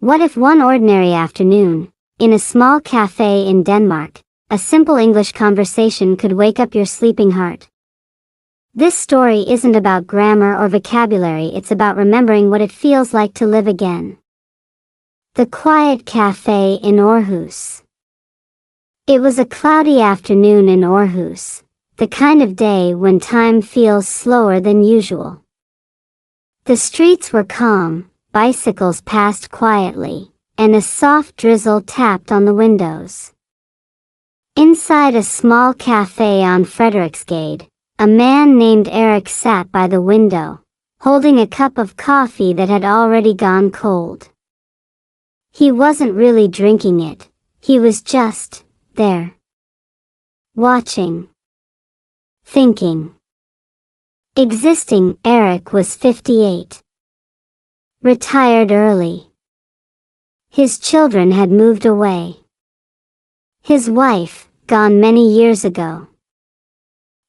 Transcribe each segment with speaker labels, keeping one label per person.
Speaker 1: What if one ordinary afternoon, in a small cafe in Denmark, a simple English conversation could wake up your sleeping heart? This story isn't about grammar or vocabulary, it's about remembering what it feels like to live again. The quiet cafe in Aarhus. It was a cloudy afternoon in Aarhus, the kind of day when time feels slower than usual. The streets were calm, bicycles passed quietly, and a soft drizzle tapped on the windows. Inside a small cafe on Frederiksgade, a man named Erik sat by the window, holding a cup of coffee that had already gone cold. He wasn't really drinking it, he was just there. Watching. Thinking. Existing. Erik was 58. Retired early. His children had moved away. His wife, gone many years ago.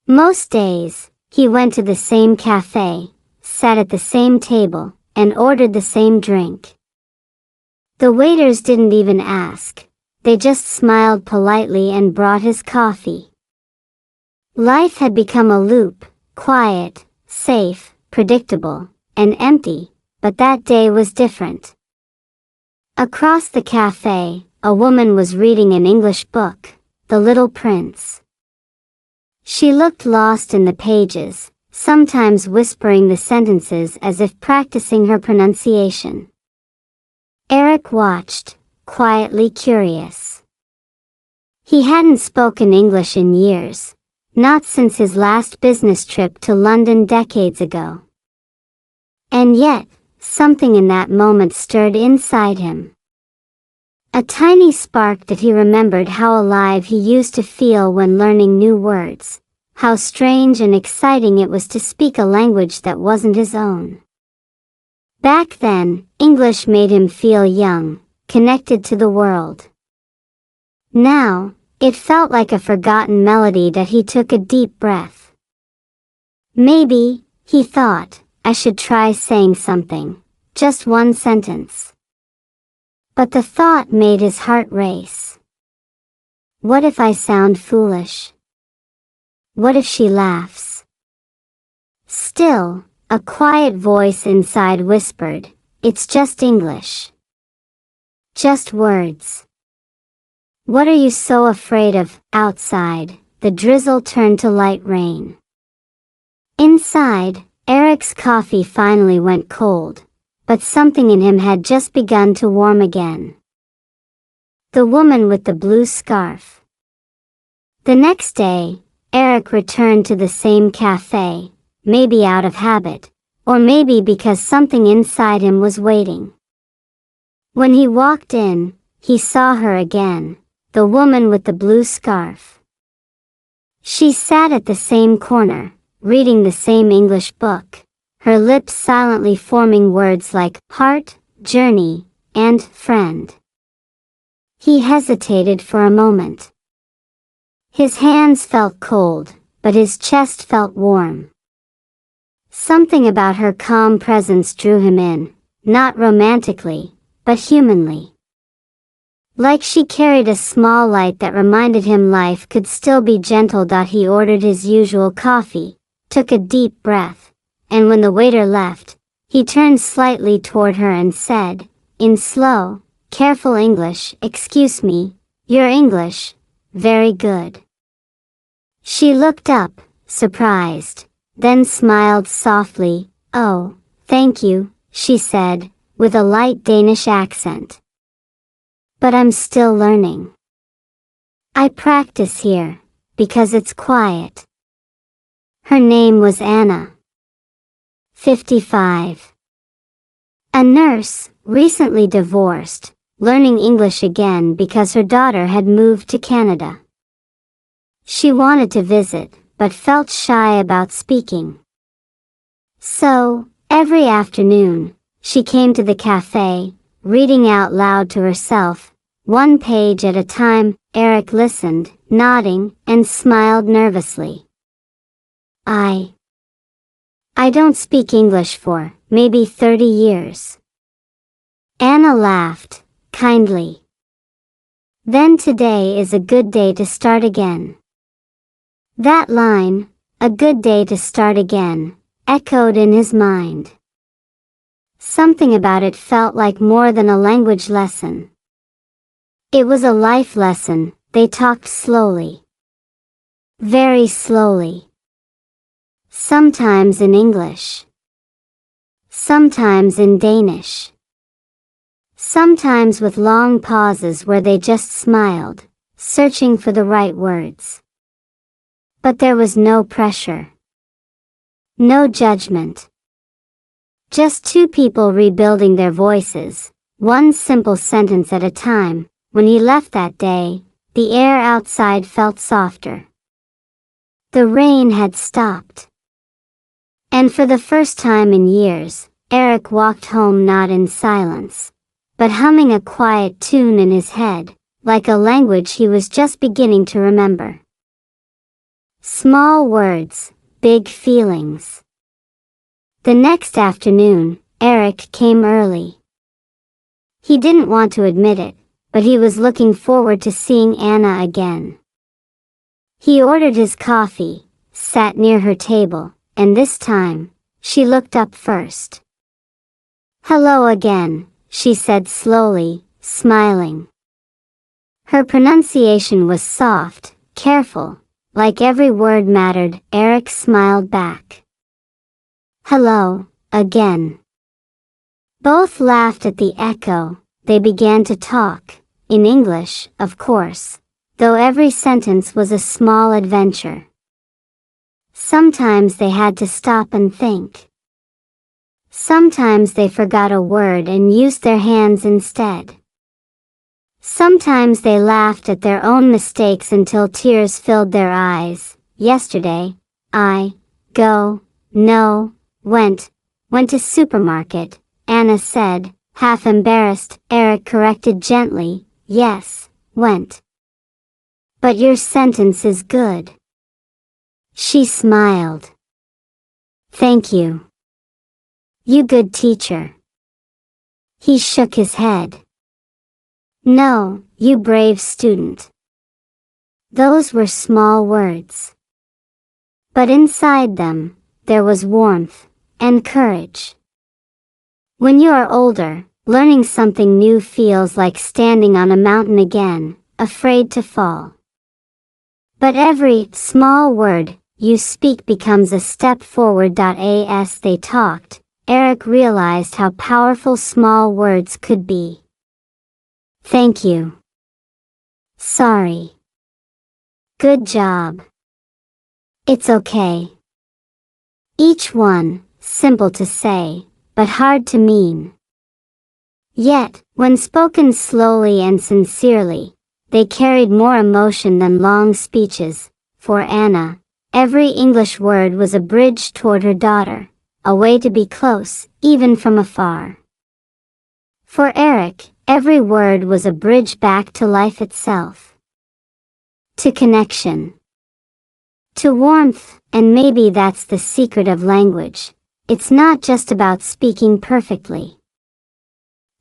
Speaker 1: Most days, he went to the same cafe, sat at the same table, and ordered the same drink. The waiters didn't even ask, they just smiled politely and brought his coffee. Life had become a loop, quiet, safe, predictable, and empty, but that day was different. Across the cafe, a woman was reading an English book, The Little Prince. She looked lost in the pages, sometimes whispering the sentences as if practicing her pronunciation. Erik watched, quietly curious. He hadn't spoken English in years, not since his last business trip to London decades ago. And yet, something in that moment stirred inside him. A tiny spark that he remembered how alive he used to feel when learning new words, how strange and exciting it was to speak a language that wasn't his own. Back then, English made him feel young, connected to the world. Now, it felt like a forgotten melody that he took a deep breath. Maybe, he thought, I should try saying something, just one sentence. But the thought made his heart race. What if I sound foolish? What if she laughs? Still, a quiet voice inside whispered, it's just English. Just words. What are you so afraid of? Outside, the drizzle turned to light rain. Inside, Erik's coffee finally went cold, but something in him had just begun to warm again. The woman with the blue scarf. The next day, Erik returned to the same cafe, maybe out of habit, or maybe because something inside him was waiting. When he walked in, he saw her again, the woman with the blue scarf. She sat at the same corner, reading the same English book, her lips silently forming words like heart, journey, and friend. He hesitated for a moment. His hands felt cold, but his chest felt warm. Something about her calm presence drew him in, not romantically, but humanly. Like she carried a small light that reminded him life could still be gentle. He ordered his usual coffee, took a deep breath, and when the waiter left, he turned slightly toward her and said, in slow, careful English, excuse me, your English, very good. She looked up, surprised, then smiled softly. Oh, thank you, she said, with a light Danish accent. But I'm still learning. I practice here, because it's quiet. Her name was Anna. 55. A nurse, recently divorced, learning English again because her daughter had moved to Canada. She wanted to visit, but felt shy about speaking. So, every afternoon, she came to the cafe, reading out loud to herself, one page at a time. Erik listened, nodding, and smiled nervously. I don't speak English for, maybe 30 years. Anna laughed, kindly. Then today is a good day to start again. That line, a good day to start again, echoed in his mind. Something about it felt like more than a language lesson. It was a life lesson. They talked slowly. Very slowly. Sometimes in English. Sometimes in Danish. Sometimes with long pauses where they just smiled, searching for the right words. But there was no pressure. No judgment. Just two people rebuilding their voices, one simple sentence at a time. When he left that day, the air outside felt softer. The rain had stopped. And for the first time in years, Eric walked home not in silence, but humming a quiet tune in his head, like a language he was just beginning to remember. Small words, big feelings. The next afternoon, Eric came early. He didn't want to admit it, but he was looking forward to seeing Anna again. He ordered his coffee, sat near her table, and this time, she looked up first. "Hello again," she said slowly, smiling. Her pronunciation was soft, careful, like every word mattered. Eric smiled back. "Hello, again." Both laughed at the echo. They began to talk, in English, of course, though every sentence was a small adventure. Sometimes they had to stop and think. Sometimes they forgot a word and used their hands instead. Sometimes they laughed at their own mistakes until tears filled their eyes. "Yesterday, went to supermarket," Anna said, half embarrassed. Eric corrected gently, "Yes, went. But your sentence is good." She smiled. "Thank you. You good teacher." He shook his head. "No, you brave student." Those were small words. But inside them, there was warmth and courage. When you are older, learning something new feels like standing on a mountain again, afraid to fall. But every small word you speak becomes a step forward. As they talked, Eric realized how powerful small words could be. "Thank you. Sorry. Good job. It's okay." Each one, simple to say, but hard to mean. Yet, when spoken slowly and sincerely, they carried more emotion than long speeches. For Anna, every English word was a bridge toward her daughter, a way to be close, even from afar. For Eric, every word was a bridge back to life itself. To connection. To warmth, and maybe that's the secret of language. It's not just about speaking perfectly.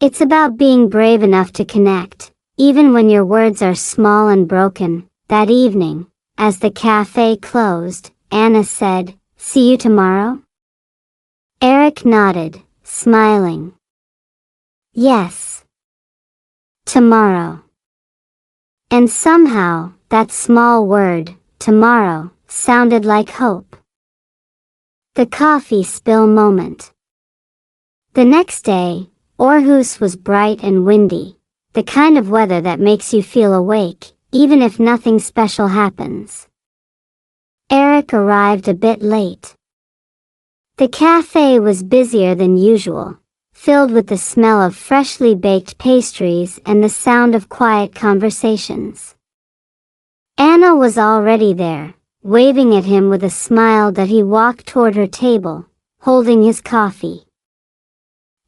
Speaker 1: It's about being brave enough to connect, even when your words are small and broken. That evening, as the cafe closed, Anna said, "See you tomorrow?" Eric nodded, smiling. Yes. Tomorrow. And somehow, that small word, tomorrow, sounded like hope. The coffee spill moment. The next day, Aarhus was bright and windy, the kind of weather that makes you feel awake, even if nothing special happens. Eric arrived a bit late. The cafe was busier than usual, filled with the smell of freshly baked pastries and the sound of quiet conversations. Anna was already there, waving at him with a smile that he walked toward her table, holding his coffee.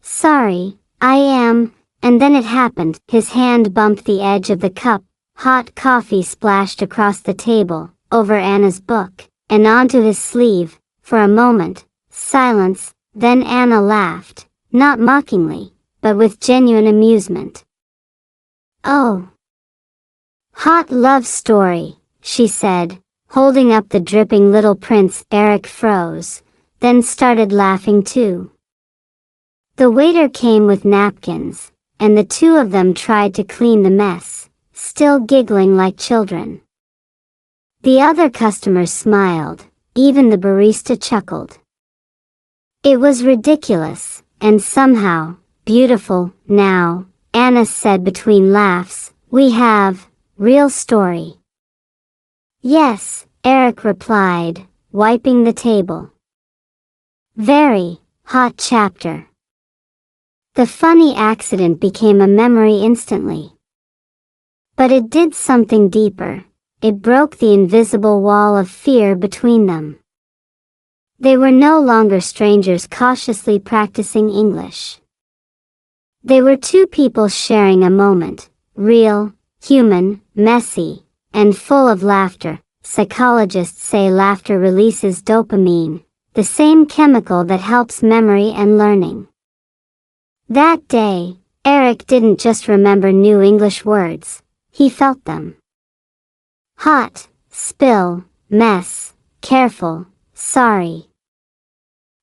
Speaker 1: "Sorry, I am," and then it happened. His hand bumped the edge of the cup, hot coffee splashed across the table, over Anna's book, and onto his sleeve. For a moment, silence, then Anna laughed, not mockingly, but with genuine amusement. "Oh. Hot love story," she said, holding up the dripping little prince. Eric froze, then started laughing too. The waiter came with napkins, and the two of them tried to clean the mess, still giggling like children. The other customers smiled, even the barista chuckled. It was ridiculous, and somehow beautiful. "Now," Anna said between laughs, "we have real story." "Yes," Eric replied, wiping the table. "Very hot chapter." The funny accident became a memory instantly. But it did something deeper. It broke the invisible wall of fear between them. They were no longer strangers cautiously practicing English. They were two people sharing a moment, real, human, messy, and full of laughter. Psychologists say laughter releases dopamine, the same chemical that helps memory and learning. That day, Eric didn't just remember new English words, he felt them. Hot, spill, mess, careful, sorry.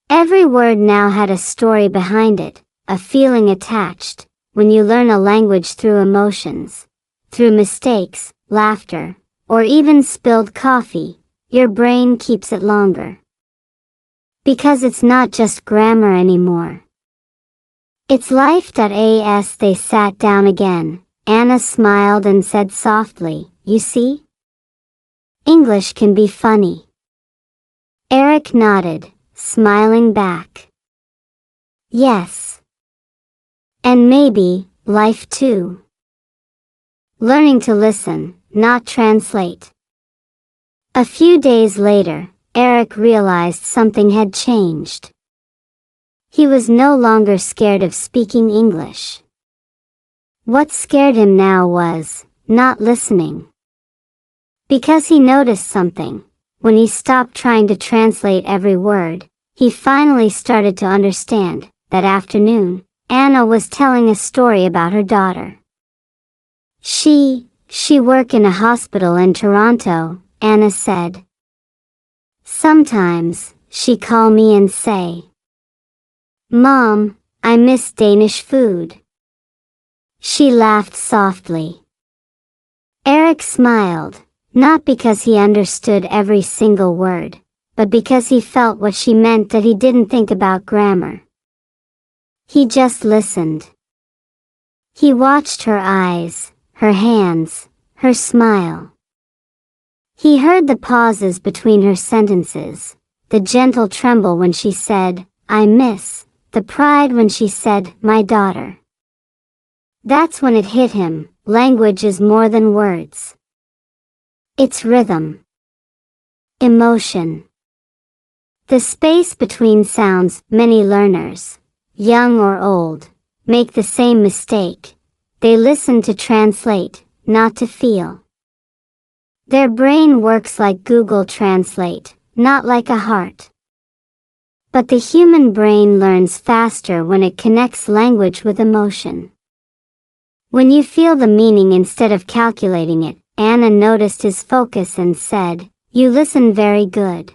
Speaker 1: Every word now had a story behind it, a feeling attached. When you learn a language through emotions, through mistakes, laughter, or even spilled coffee, your brain keeps it longer. Because it's not just grammar anymore. It's life. As they sat down again, Anna smiled and said softly, "You see? English can be funny." Eric nodded, smiling back. "Yes. And maybe, life too. Learning to listen, not translate." A few days later, Eric realized something had changed. He was no longer scared of speaking English. What scared him now was not listening. Because he noticed something. When he stopped trying to translate every word, he finally started to understand. That afternoon, Anna was telling a story about her daughter. She worked in a hospital in Toronto, Anna said. "Sometimes, she call me and say, 'Mom, I miss Danish food.'" She laughed softly. Eric smiled, not because he understood every single word, but because he felt what she meant. That he didn't think about grammar. He just listened. He watched her eyes, her hands, her smile. He heard the pauses between her sentences, the gentle tremble when she said, "I miss," the pride when she said, "My daughter." That's when it hit him. Language is more than words. It's rhythm. Emotion. The space between sounds. Many learners, young or old, make the same mistake. They listen to translate, not to feel. Their brain works like Google Translate, not like a heart. But the human brain learns faster when it connects language with emotion. When you feel the meaning instead of calculating it. Anna noticed his focus and said, "You listen very good."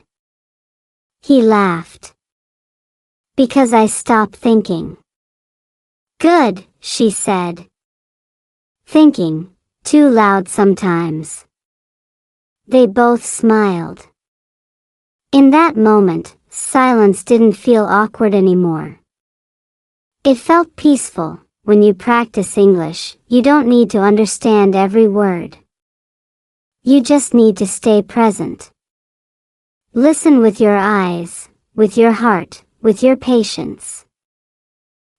Speaker 1: He laughed. "Because I stopped thinking." "Good," she said. "Thinking, too loud sometimes." They both smiled. In that moment, silence didn't feel awkward anymore. It felt peaceful. When you practice English, you don't need to understand every word. You just need to stay present. Listen with your eyes, with your heart, with your patience.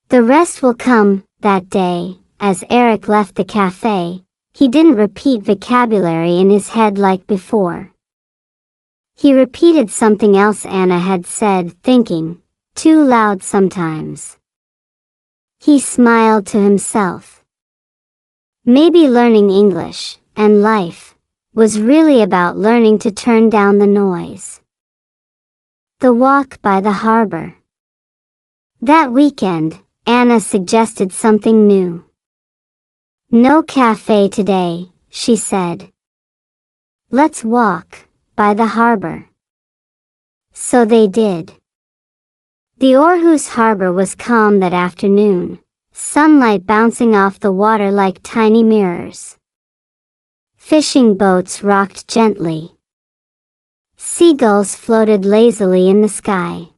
Speaker 1: The rest will come. That day, as Eric left the cafe, he didn't repeat vocabulary in his head like before. He repeated something else Anna had said, thinking, too loud sometimes. He smiled to himself. Maybe learning English, and life, was really about learning to turn down the noise. The walk by the harbor. That weekend, Anna suggested something new. "No cafe today," she said. "Let's walk by the harbor." So they did. The Aarhus harbor was calm that afternoon, sunlight bouncing off the water like tiny mirrors. Fishing boats rocked gently. Seagulls floated lazily in the sky.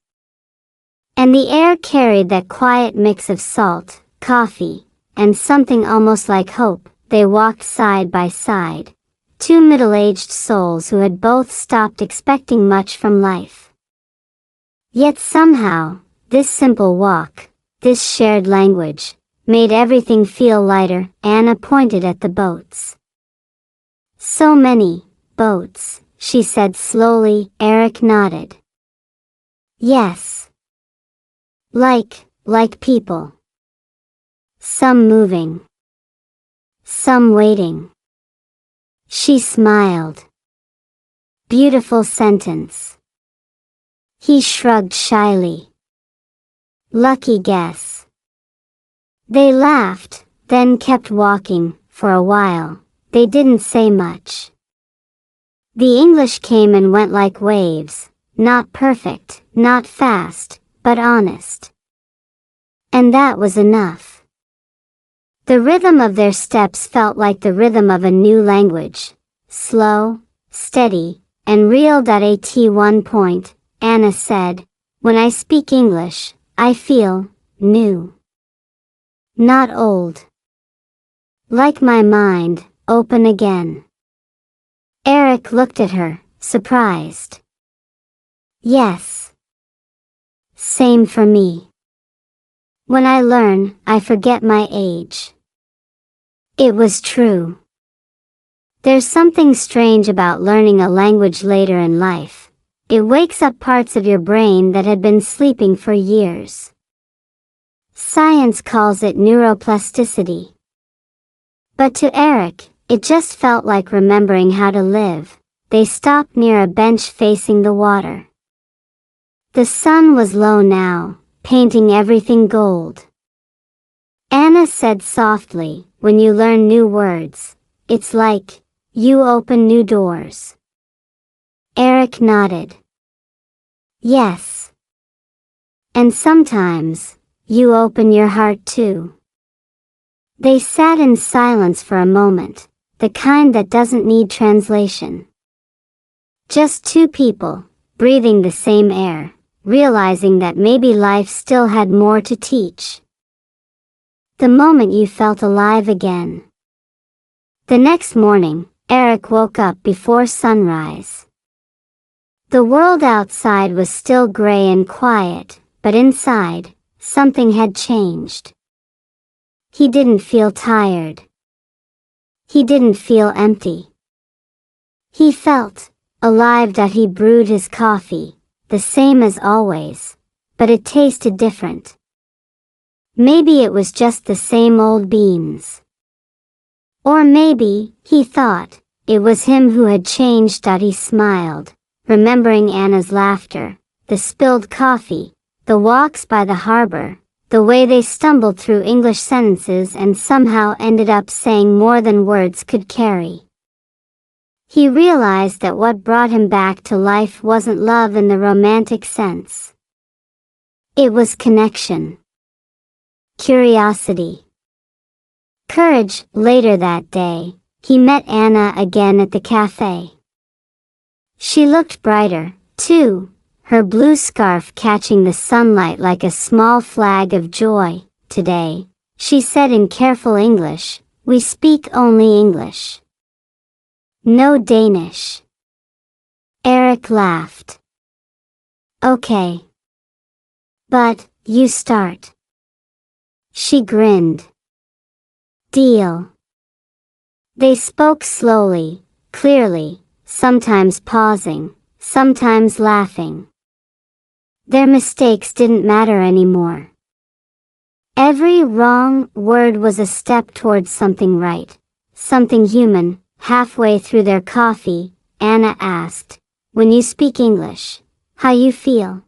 Speaker 1: And the air carried that quiet mix of salt, coffee, and something almost like hope. They walked side by side, two middle-aged souls who had both stopped expecting much from life. Yet somehow, this simple walk, this shared language, made everything feel lighter. Anna pointed at the boats. "So many boats," she said slowly. Eric nodded. "Yes. Like people. Some moving. Some waiting." She smiled. "Beautiful sentence." He shrugged shyly. "Lucky guess." They laughed, then kept walking. For a while, they didn't say much. The English came and went like waves, not perfect, not fast, but honest. And that was enough. The rhythm of their steps felt like the rhythm of a new language, slow, steady, and real. At one point, Anna said, "When I speak English, I feel new. Not old. Like my mind, open again." Eric looked at her, surprised. "Yes. Same for me. When I learn, I forget my age." It was true. There's something strange about learning a language later in life. It wakes up parts of your brain that had been sleeping for years. Science calls it neuroplasticity. But to Eric, it just felt like remembering how to live. They stopped near a bench facing the water. The sun was low now, painting everything gold. Anna said softly, "When you learn new words, it's like you open new doors." Eric nodded. "Yes. And sometimes, you open your heart too." They sat in silence for a moment, the kind that doesn't need translation. Just two people, breathing the same air, realizing that maybe life still had more to teach. The moment you felt alive again. The next morning, Eric woke up before sunrise. The world outside was still gray and quiet, but inside, something had changed. He didn't feel tired. He didn't feel empty. He felt alive. He brewed his coffee, the same as always, but it tasted different. Maybe it was just the same old beans. Or maybe, he thought, it was him who had changed. He smiled, remembering Anna's laughter, the spilled coffee, the walks by the harbor, the way they stumbled through English sentences and somehow ended up saying more than words could carry. He realized that what brought him back to life wasn't love in the romantic sense. It was connection. Curiosity. Courage. Later that day, he met Anna again at the cafe. She looked brighter, too, her blue scarf catching the sunlight like a small flag of joy. "Today," she said in careful English, "we speak only English. No Danish." Eric laughed. "Okay. But, you start." She grinned. "Deal." They spoke slowly, clearly, sometimes pausing, sometimes laughing. Their mistakes didn't matter anymore. Every wrong word was a step towards something right, something human. Halfway through their coffee, Anna asked, "When you speak English, how you feel?"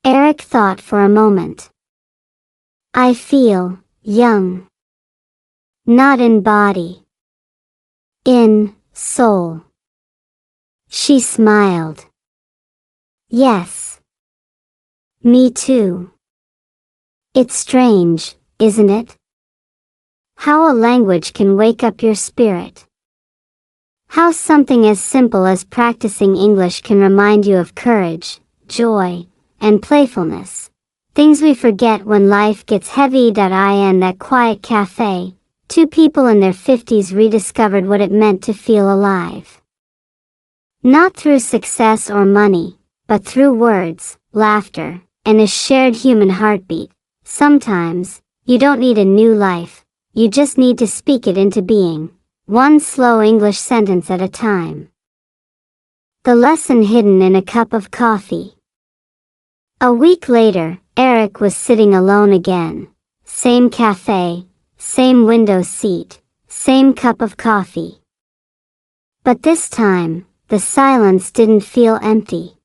Speaker 1: Eric thought for a moment. I feel young. Not in body. In soul. She smiled. Yes. Me too. It's strange, isn't it? How a language can wake up your spirit. How something as simple as practicing English can remind you of courage, joy, and playfulness. Things we forget when life gets heavy. In that quiet cafe, two people in their 50s rediscovered what it meant to feel alive. Not through success or money, but through words, laughter, and a shared human heartbeat. Sometimes, you don't need a new life, you just need to speak it into being, one slow English sentence at a time. The lesson hidden in a cup of coffee. A week later, Eric was sitting alone again. Same cafe, same window seat, same cup of coffee. But this time, the silence didn't feel empty.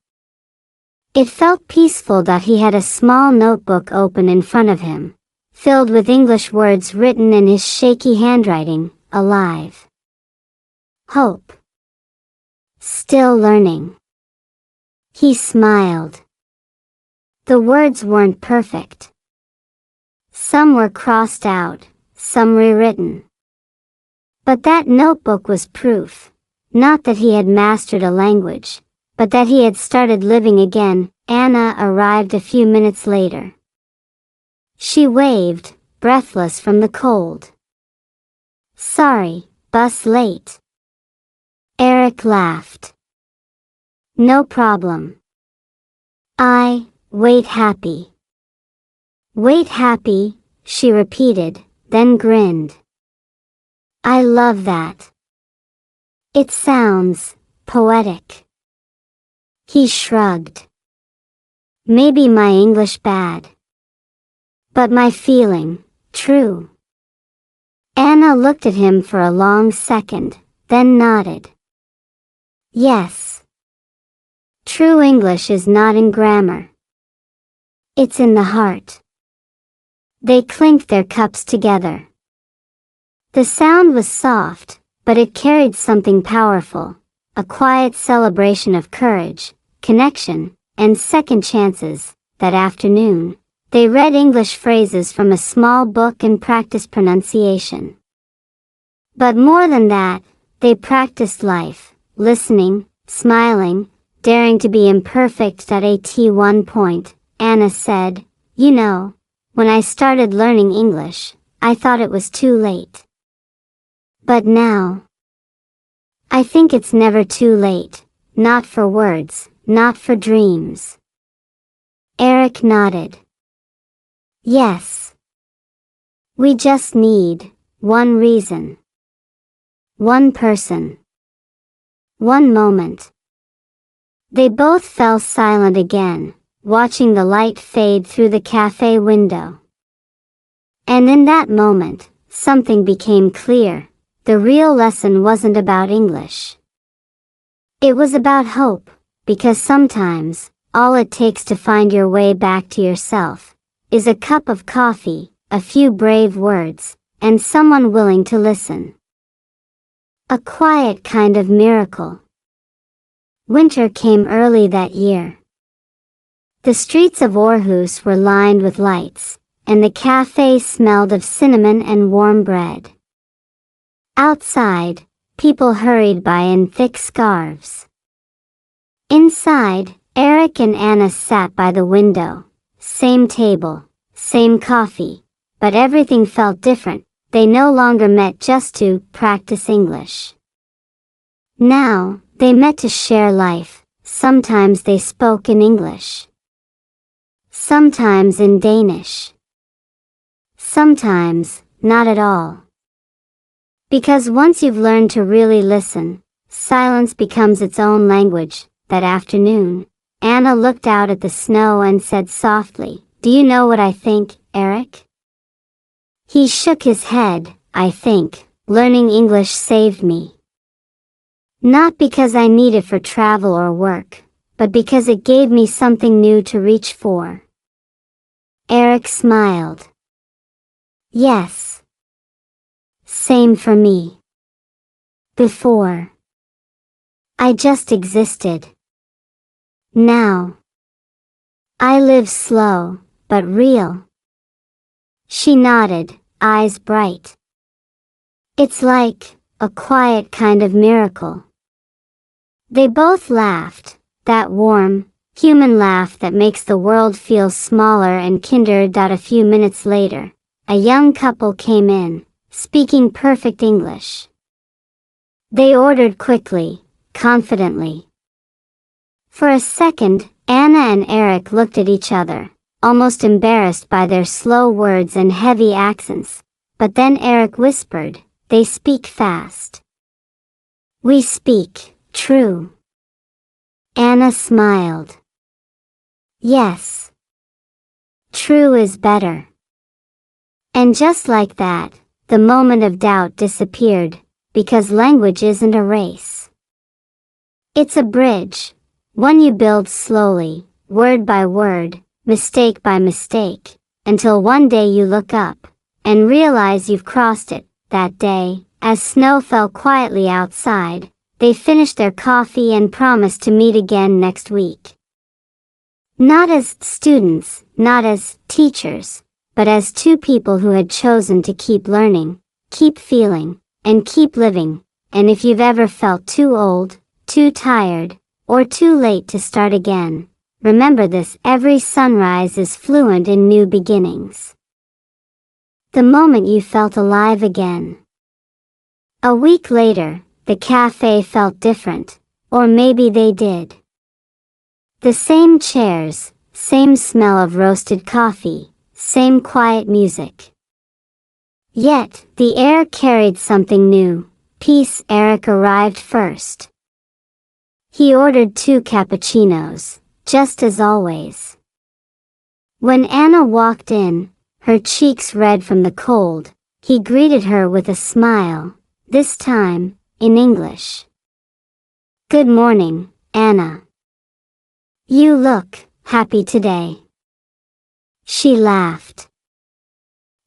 Speaker 1: It felt peaceful. He had a small notebook open in front of him, filled with English words written in his shaky handwriting, alive. Hope. Still learning. He smiled. The words weren't perfect. Some were crossed out, some rewritten. But that notebook was proof, not that he had mastered a language, but that he had started living again. Anna arrived a few minutes later. She waved, breathless from the cold. Sorry, bus late. Eric laughed. No problem. Wait happy. Wait happy, she repeated, then grinned. I love that. It sounds poetic. He shrugged. Maybe my English bad. But my feeling, true. Anna looked at him for a long second, then nodded. Yes. True English is not in grammar. It's in the heart. They clinked their cups together. The sound was soft, but it carried something powerful, a quiet celebration of courage, connection, and second chances. That afternoon, they read English phrases from a small book and practiced pronunciation. But more than that, they practiced life, listening, smiling, daring to be imperfect. At one point, Anna said, You know, when I started learning English, I thought it was too late. But now, I think it's never too late, not for words, not for dreams. Eric nodded. Yes. We just need one reason. One person. One moment. They both fell silent again, watching the light fade through the cafe window. And in that moment, something became clear. The real lesson wasn't about English. It was about hope, because sometimes, all it takes to find your way back to yourself is a cup of coffee, a few brave words, and someone willing to listen. A quiet kind of miracle. Winter came early that year. The streets of Aarhus were lined with lights, and the cafe smelled of cinnamon and warm bread. Outside, people hurried by in thick scarves. Inside, Eric and Anna sat by the window. Same table, same coffee, but everything felt different. They no longer met just to practice English. Now, they met to share life. Sometimes they spoke in English. Sometimes in Danish. Sometimes, not at all. Because once you've learned to really listen, silence becomes its own language. That afternoon, Anna looked out at the snow and said softly, Do you know what I think, Eric? He shook his head. I think learning English saved me. Not because I need it for travel or work, but because it gave me something new to reach for. Eric smiled. Yes. Same for me. Before. I just existed. Now. I live slow, but real. She nodded, eyes bright. It's like a quiet kind of miracle. They both laughed, that warm, human laugh that makes the world feel smaller and kinder. A few minutes later, a young couple came in, speaking perfect English. They ordered quickly, confidently. For a second, Anna and Eric looked at each other, almost embarrassed by their slow words and heavy accents. But then Eric whispered, "They speak fast." "We speak, true." Anna smiled. "Yes. True is better." And just like that, the moment of doubt disappeared, because language isn't a race. It's a bridge, one you build slowly, word by word, mistake by mistake, until one day you look up and realize you've crossed it. That day, as snow fell quietly outside, they finished their coffee and promised to meet again next week. Not as students, not as teachers, but as two people who had chosen to keep learning, keep feeling, and keep living. And if you've ever felt too old, too tired, or too late to start again, remember this: every sunrise is fluent in new beginnings. The moment you felt alive again. A week later, the cafe felt different, or maybe they did. The same chairs, same smell of roasted coffee, same quiet music. Yet, the air carried something new. Peace. Eric arrived first. He ordered 2 cappuccinos, just as always. When Anna walked in, her cheeks red from the cold, he greeted her with a smile, this time, in English. "Good morning, Anna. You look happy today." She laughed.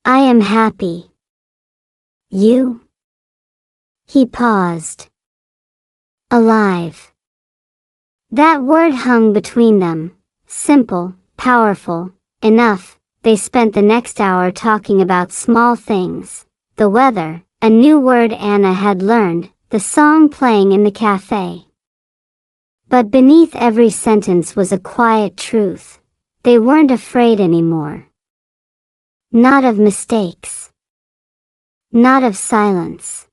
Speaker 1: "I am happy. You?" He paused. "Alive." That word hung between them, simple, powerful, enough. They spent the next hour talking about small things, the weather, a new word Anna had learned, the song playing in the cafe. But beneath every sentence was a quiet truth. They weren't afraid anymore. Not of mistakes. Not of silence.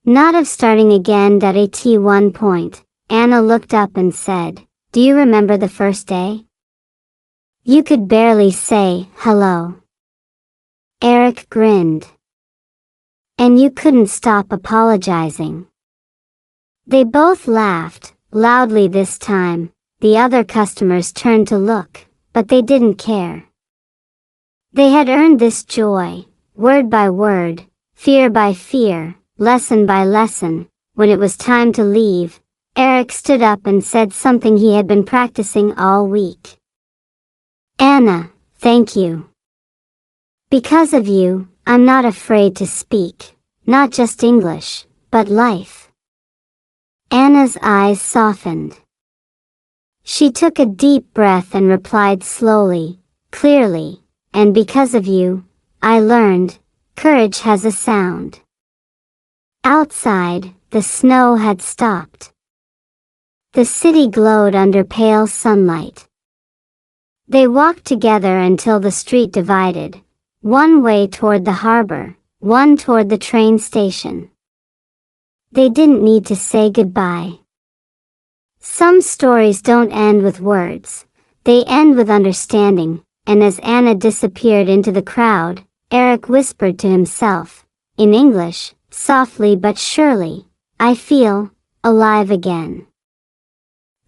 Speaker 1: Not of starting again. At one point, Anna looked up and said, "Do you remember the first day? You could barely say hello." Eric grinned. "And you couldn't stop apologizing." They both laughed, loudly this time. The other customers turned to look, but they didn't care. They had earned this joy, word by word, fear by fear, lesson by lesson. When it was time to leave, Eric stood up and said something he had been practicing all week. "Anna, thank you. Because of you, I'm not afraid to speak, not just English, but life." Anna's eyes softened. She took a deep breath and replied slowly, clearly, "And because of you, I learned, courage has a sound." Outside, the snow had stopped. The city glowed under pale sunlight. They walked together until the street divided, one way toward the harbor, one toward the train station. They didn't need to say goodbye. Some stories don't end with words, they end with understanding. And as Anna disappeared into the crowd, Eric whispered to himself, in English, softly but surely, "I feel alive again."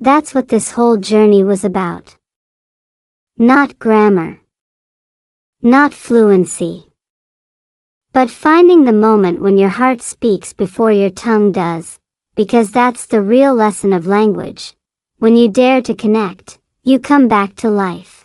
Speaker 1: That's what this whole journey was about. Not grammar. Not fluency. But finding the moment when your heart speaks before your tongue does, because that's the real lesson of language. When you dare to connect, you come back to life.